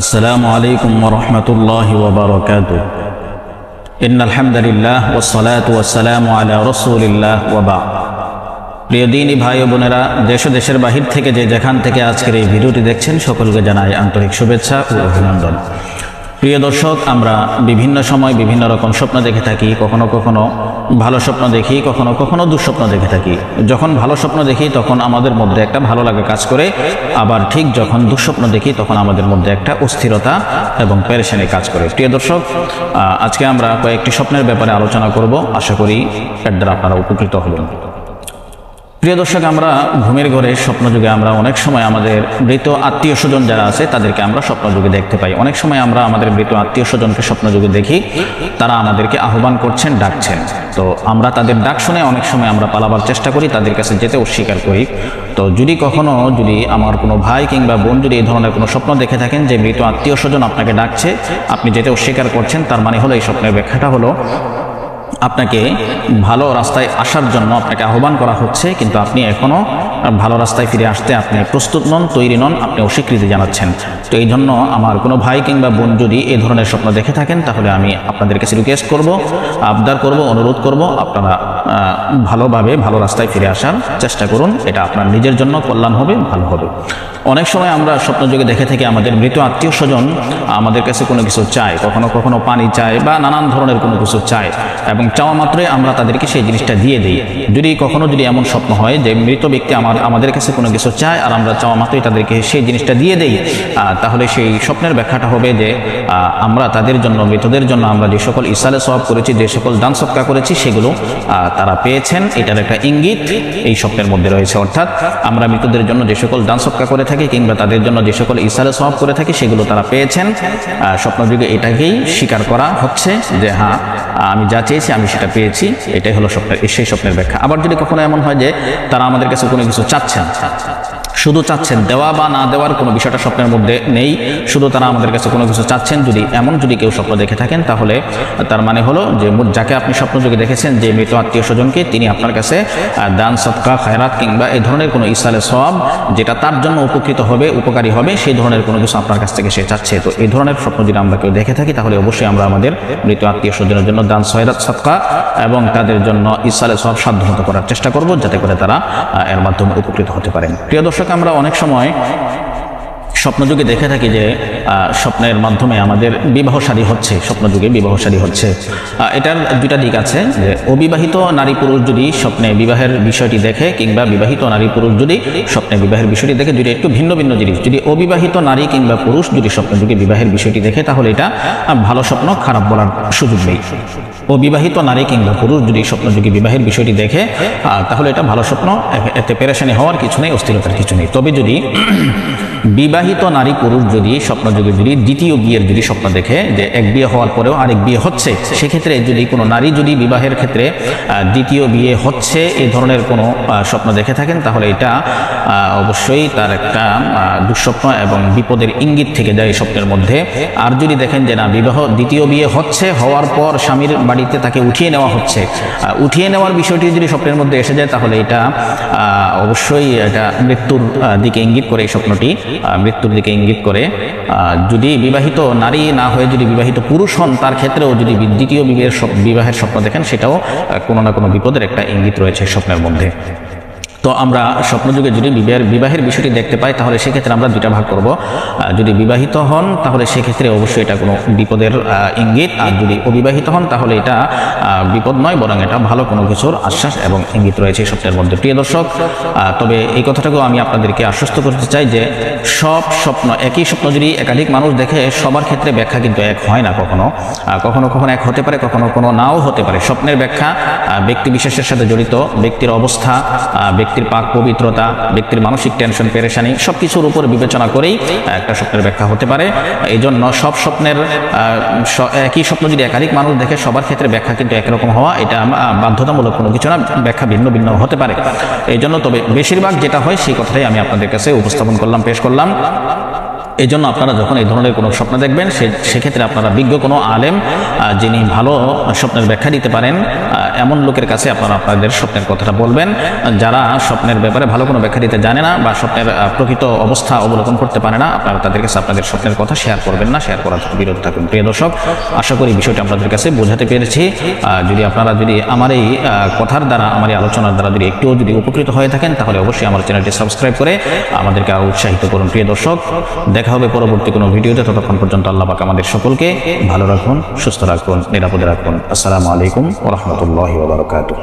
আসসালামু আলাইকুম ওয়া রাহমাতুল্লাহি ওয়া বারাকাতুহু। ইন্নাল হামদুলিল্লাহ ওয়াস সালাতু ওয়াস সালামু আলা রাসূলিল্লাহ ওয়া বা'দ। প্রিয় দিনী ভাই ও বোনেরা, দেশ ও দেশের বাহির থেকে যে যেখান থেকে আজকের এই ভিডিওটি দেখছেন সকলকে জানাই আন্তরিক শুভেচ্ছা ও অভিনন্দন। প্রিয় দর্শক, আমরা বিভিন্ন সময় বিভিন্ন রকম স্বপ্ন দেখে থাকি। কখনো কখনো ভালো স্বপ্ন দেখি, কখনো কখনো দুঃস্বপ্ন দেখে থাকি। যখন ভালো স্বপ্ন দেখি তখন আমাদের মধ্যে একটা ভালো লাগা কাজ করে, আবার ঠিক যখন দুঃস্বপ্ন দেখি তখন আমাদের মধ্যে একটা অস্থিরতা এবং পেরেশানি কাজ করে। প্রিয় দর্শক, আজকে আমরা কয়েকটি স্বপ্নের ব্যাপারে আলোচনা করব। আশা করি এর দ্বারা আপনারা উপকৃত হবেন। প্রিয় দর্শক, আমরা ঘুমের ঘরে স্বপ্নযুগে আমরা অনেক সময় আমাদের মৃত আত্মীয় স্বজন যারা আছে তাদেরকে আমরা স্বপ্নযুগে দেখতে পাই। অনেক সময় আমরা আমাদের মৃত আত্মীয় স্বজনকে স্বপ্নযুগে দেখি, তারা আমাদেরকে আহ্বান করছেন, ডাকছেন। তো আমরা তাদের ডাক শুনে অনেক সময় আমরা পালাবার চেষ্টা করি, তাদের কাছে যেতে অস্বীকার করি। তো যদি আমার কোনো ভাই কিংবা বোন যদি এই ধরনের কোনো স্বপ্ন দেখে থাকেন যে মৃত আত্মীয় স্বজন আপনাকে ডাকছে, আপনি যেতে অস্বীকার করছেন, তার মানে হলো এই স্বপ্নের ব্যাখ্যাটা হলো আপনাকে ভালো রাস্তায় আসার জন্য আপনাকে আহ্বান করা হচ্ছে, কিন্তু আপনি এখনও ভালো রাস্তায় ফিরে আসতে আপনি প্রস্তুত নন, তৈরি নন, আপনি অস্বীকৃতি জানাচ্ছেন। তো এই জন্য আমার কোনো ভাই কিংবা বোন যদি এই ধরনের স্বপ্ন দেখে থাকেন, তাহলে আমি আপনাদের কাছে রিকোয়েস্ট করব, আবদার করব, অনুরোধ করব, আপনারা ভালোভাবে ভালো রাস্তায় ফিরে আসার চেষ্টা করুন। এটা আপনার নিজের জন্য কল্যাণ হবে, ভালো হবে। অনেক সময় আমরা স্বপ্নযোগে দেখে থাকি আমাদের মৃত আত্মীয় স্বজন আমাদের কাছে কোনো কিছু চায়, কখনো কখনো পানি চায় বা নানান ধরনের কোনো কিছু চায়, এবং চাওয়া মাত্রই আমরা তাদেরকে সেই জিনিসটা দিয়ে দিই। যদি এমন স্বপ্ন হয় যে মৃত ব্যক্তি আমাদের কাছে কোনো কিছু চায় আর আমরা চাওয়া মাত্রই তাদেরকে সেই জিনিসটা দিয়ে দিই, তাহলে সেই স্বপ্নের ব্যাখ্যাটা হবে যে আমরা তাদের জন্য, মৃতদের জন্য আমরা যে সকল ইসালে সওয়াব করেছি, যে সকল দান সদকা করেছি, সেগুলো তারা পেয়েছেন। এটার একটা ইঙ্গিত এই স্বপ্নের মধ্যে রয়েছে। অর্থাৎ আমরা মৃতদের জন্য যে সকল দান সদকা করে থাকি কিংবা তাদের জন্য যে সকল ইসালে সওয়াব করে থাকি, সেগুলো তারা পেয়েছেন। স্বপ্নযুগে এটাকেই স্বীকার করা হচ্ছে যে হ্যাঁ, আমি যা চেয়েছি আমি সেটা পেয়েছি। এটাই হলো সেই স্বপ্নের ব্যাখ্যা। আবার যদি কখনো এমন হয় যে তারা আমাদের কাছে কোনো কিছু চাচ্ছেন, শুধু চাচ্ছেন, দেওয়া বা না দেওয়ার কোনো বিষয়টা স্বপ্নের মধ্যে নেই, শুধু তারা আমাদের কাছে কোনো কিছু চাচ্ছেন, যদি কেউ স্বপ্ন দেখে থাকেন, তাহলে তার মানে হলো যে যাকে আপনি স্বপ্নযোগে দেখেছেন যে মৃত আত্মীয় স্বজনকে, তিনি আপনার কাছে দান সদকা খায়রাত কিংবা এই ধরনের কোনো ইসালে সওয়াব যেটা তার জন্য উপকৃত হবে, উপকারী হবে, সেই ধরনের কোনো কিছু আপনার কাছ থেকে সে চাচ্ছে। তো এই ধরনের স্বপ্ন যদি আমরা কেউ দেখে থাকি, তাহলে অবশ্যই আমরা আমাদের মৃত আত্মীয় স্বজনের জন্য দান খয়রাত সদকা এবং তাদের জন্য ইসালে সওয়াব সাধ্যমতো করার চেষ্টা করব, যাতে করে তারা এর মাধ্যমে উপকৃত হতে পারেন। প্রিয় দর্শক, আমরা অনেক সময় স্বপ্নযুগে দেখে থাকি যে স্বপ্নের মাধ্যমে আমাদের বিবাহ শাদী হচ্ছে, স্বপ্নযুগে বিবাহ শাদী হচ্ছে। এটার দুইটা দিক আছে, যে অবিবাহিত নারী পুরুষ যদি স্বপ্নে বিবাহের বিষয়টি দেখে কিংবা বিবাহিত নারী পুরুষ যদি স্বপ্নে বিবাহের বিষয়টি দেখে, দুইটা একটু ভিন্ন ভিন্ন জিনিস। যদি অবিবাহিত নারী কিংবা পুরুষ যদি স্বপ্নযুগে বিবাহের বিষয়টি দেখে, তাহলে এটা ভালো স্বপ্ন, খারাপ বলার সুযোগ নেই। অবিবাহিত নারী কিংবা পুরুষ যদি স্বপ্নযুগে বিবাহের বিষয়টি দেখে, তাহলে এটা ভালো স্বপ্ন, এতে পেরেশানি হওয়ার কিছু নেই, অস্থিরতার কিছু নেই। তবে যদি বিবাহিত নারী পুরুষ যদি স্বপ্নযুগে দ্বিতীয় বিয়ের স্বপ্ন দেখে, যে এক বিয়ে হওয়ার পরেও আরেক বিয়ে হচ্ছে, সেক্ষেত্রে যদি কোনো নারী বিবাহের ক্ষেত্রে দ্বিতীয় বিয়ে হচ্ছে এই ধরনের কোনো স্বপ্ন দেখে থাকেন, তাহলে এটা অবশ্যই তার একটা দুঃস্বপ্ন এবং বিপদের ইঙ্গিত থেকে যায় এই স্বপ্নের মধ্যে। আর যদি দেখেন যে না, দ্বিতীয় বিয়ে হওয়ার পর স্বামীর বাড়িতে তাকে উঠিয়ে নেওয়া হচ্ছে, উঠিয়ে নেওয়ার বিষয়টি যদি স্বপ্নের মধ্যে এসে যায়, তাহলে এটা অবশ্যই এটা মৃত্যুর দিকে ইঙ্গিত করে। এই স্বপ্নটি মৃত্যুর দিকে ইঙ্গিত করে। যদি বিবাহিত নারী না হয়ে যদি বিবাহিত পুরুষ হন, তার ক্ষেত্রেও যদি দ্বিতীয় বিবাহের স্বপ্ন দেখেন, সেটাও কোনো না কোনো বিপদের একটা ইঙ্গিত রয়েছে স্বপ্নের মধ্যে। তো আমরা স্বপ্নযুগে যদি বিবাহের বিষয়টি দেখতে পাই, তাহলে সেক্ষেত্রে আমরা দুইটা ভাগ করব। যদি বিবাহিত হন, তাহলে সেক্ষেত্রে অবশ্যই এটা কোনো বিপদের ইঙ্গিত, আর যদি অবিবাহিত হন, তাহলে এটা বিপদ নয়, বরং এটা ভালো কোনো কিছুর আশ্বাস এবং ইঙ্গিত রয়েছে স্বপ্নের মধ্যে। প্রিয় দর্শক, তবে এই কথাটাকেও আমি আপনাদেরকে আশ্বস্ত করতে চাই যে সব স্বপ্ন, একই স্বপ্ন যদি একাধিক মানুষ দেখে, সবার ক্ষেত্রে ব্যাখ্যা কিন্তু এক হয় না। কখনো কখনো এক হতে পারে, কখনো নাও হতে পারে। স্বপ্নের ব্যাখ্যা ব্যক্তি বিশেষের সাথে জড়িত, ব্যক্তির অবস্থা, ব্যক্তির পাক পবিত্রতা, ব্যক্তির মানসিক টেনশন, পেরেশানি, সবকিছুর উপর বিবেচনা করেই একটা স্বপ্নের ব্যাখ্যা হতে পারে। এই জন্য সব স্বপ্নের একই স্বপ্ন যদি একাধিক মানুষ দেখে, সবার ক্ষেত্রে ব্যাখ্যা কিন্তু একরকম হওয়া এটা বাধ্যতামূলক কোনো কিছু না, ব্যাখ্যা ভিন্ন ভিন্ন হতে পারে। এই জন্য তবে বেশিরভাগ যেটা হয় সেই কথাটাই আমি আপনাদের কাছে উপস্থাপন করলাম, পেশ করলাম। এই জন্য আপনারা যখন এই ধরনের কোনো স্বপ্ন দেখবেন সেক্ষেত্রে আপনারা বিজ্ঞ কোনো আলেম যিনি ভালো স্বপ্নের ব্যাখ্যা দিতে পারেন এমন লোকের কাছে আপনারা আপনাদের স্বপ্নের কথাটা বলবেন। যারা স্বপ্নের ব্যাপারে ভালো কোনো ব্যাখ্যা দিতে জানে না বা স্বপ্নের প্রকৃত অবস্থা অবলোকন করতে পারে না, আপনারা তাদের কাছে আপনাদের স্বপ্নের কথা শেয়ার করবেন না, শেয়ার করা থেকে বিরত থাকুন। প্রিয় দর্শক, আশা করি বিষয়টি আপনাদের কাছে বোঝাতে পেরেছি। যদি আপনারা আমার এই কথার দ্বারা, আমার এই আলোচনার দ্বারা একটুও উপকৃত হয়ে থাকেন, তাহলে অবশ্যই আমার চ্যানেলটি সাবস্ক্রাইব করে আমাদেরকে আরো উৎসাহিত করুন। প্রিয় দর্শক, দেখা হবে পরবর্তী কোনো ভিডিওতে। ততক্ষণ পর্যন্ত আল্লাহ পাক আমাদের সকলকে ভালো রাখুন, সুস্থ রাখুন, নিরাপদে রাখুন। আসসালামু আলাইকুম ওয়া রাহমাতুল্লাহি ওয়া বারাকাতুহু।